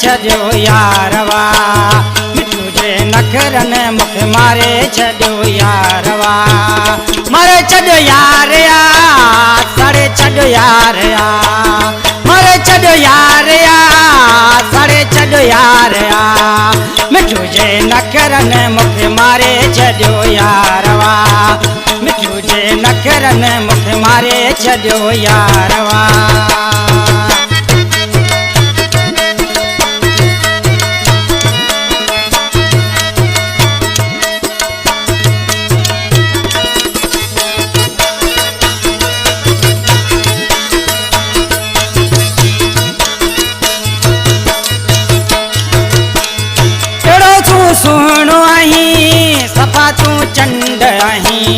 छॾियो यारवा मिठू जे नखरनि मूंखे मारे छॾियो यारवा मारे छॾियो यारया सड़े छॾियो यारया मारे छॾियो यारया सड़े छॾियो यारया मिठू जे नखरनि मूंखे मारे छॾियो यारवा मिठू जे नखरनि मूंखे मारे छॾियो यारवा सुहिणो आहीं सफ़ा तूं चंड आहीं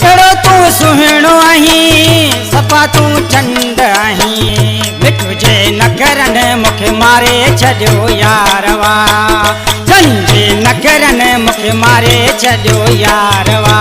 अहिड़ो तूं सुहिणो आहीं सफ़ा तूं चंड आहीं मिठू जे नखरनि मूंखे मारे छॾियो यारवा जे नखरनि मूंखे मारे छॾियो यारवा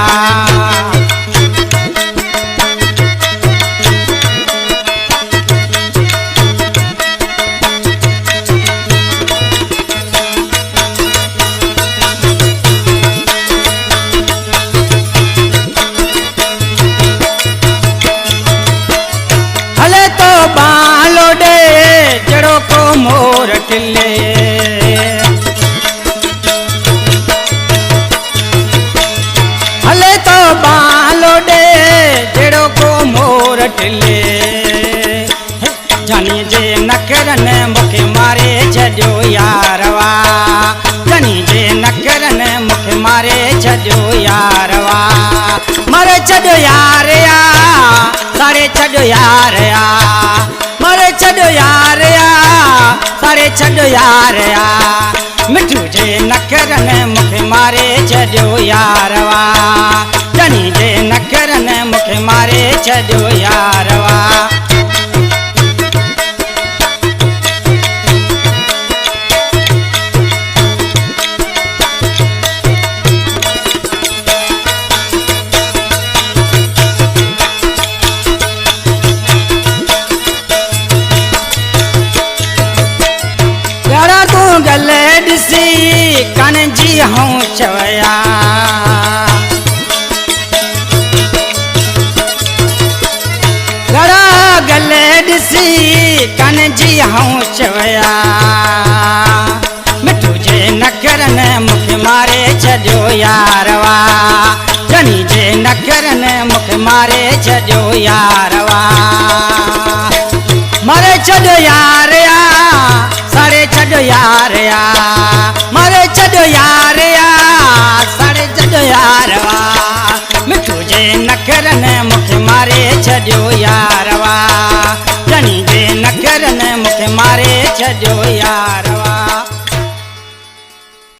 जड़ो को मोर टिले हले तो बालो डे जड़ो को मोर टिले जानी जे नखरनि मूंखे मारे छॾियो यारवा जानी जे नखरनि मूंखे मारे छॾियो यारवा मारे छॾियो यारया साड़े छॾियो यारया मारे छॾियो यारया साड़े छॾियो यारया मिठू जे नखरनि मूंखे मारे छॾियो यारवा जनी जे नखरनि मूंखे मारे छॾियो यारवा गले ॾिसी कन जी हूं चवया गड़ा गले ॾिसी कन जी हूं चवया मिठू जे नखरनि मूंखे मारे छॾियो यारवा जनी जे नखरनि मूंखे मारे छॾियो यारवा मारे छॾियो यारया साड़े छॾियो यारया मारे छॾियो यारया साड़े छॾियो यारवा मिठू जे नखरनि मूंखे मारे छॾियो यारवा जनी जे नखरनि मूंखे मारे छॾियो यारवा